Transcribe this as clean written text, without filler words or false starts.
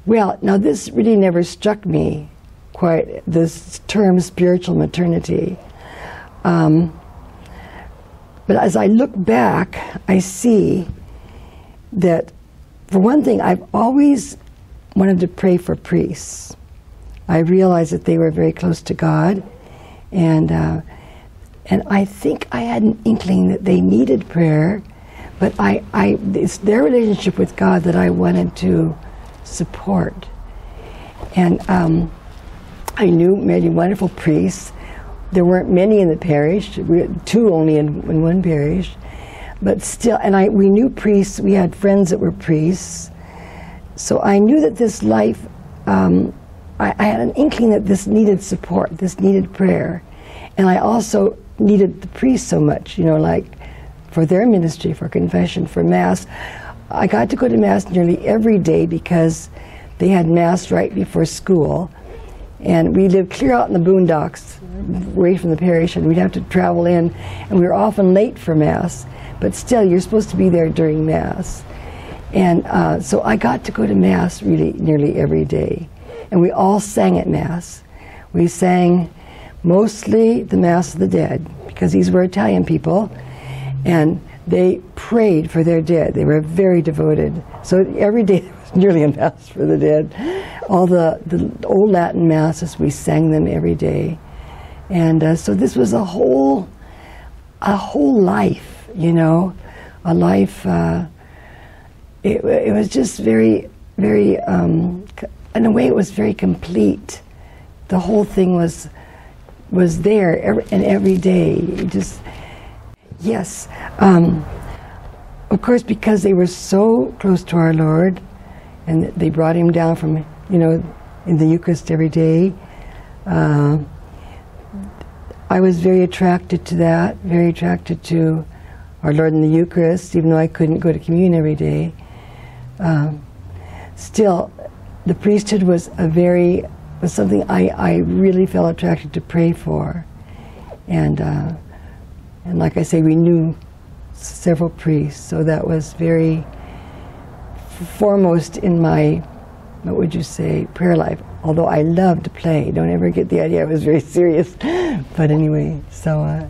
Well, now this really never struck me, quite, this term spiritual maternity. But as I look back, I see that, for one thing, I've always wanted to pray for priests. I realized that they were very close to God, and I think I had an inkling that they needed prayer, but it's their relationship with God that I wanted to support. And I knew many wonderful priests. There weren't many in the parish. We had two only in one parish, but still. And we knew priests. We had friends that were priests, so I knew that this life. I had an inkling that this needed support. This needed prayer, and I also needed the priests so much. You know, like for their ministry, for confession, for Mass. I got to go to Mass nearly every day because they had Mass right before school. And we lived clear out in the boondocks, away from the parish, and we'd have to travel in, and we were often late for Mass, but still, you're supposed to be there during Mass. And so I got to go to Mass really nearly every day. And we all sang at Mass. We sang mostly the Mass of the Dead, because these were Italian people, and they prayed for their dead. They were very devoted. So every day there was nearly a Mass for the dead. All the old Latin Masses, we sang them every day. And so this was a whole life, you know, a life, it was just very, very, in a way it was very complete. The whole thing was there every day. Just, yes. Of course, because they were so close to our Lord, and they brought him down from, you know, in the Eucharist every day. I was very attracted to that, very attracted to our Lord in the Eucharist, even though I couldn't go to communion every day. Still, the priesthood was something I really felt attracted to pray for. And like I say, we knew several priests, so that was very foremost in my, what would you say, prayer life. Although I love to play. Don't ever get the idea I was very serious. But anyway, so...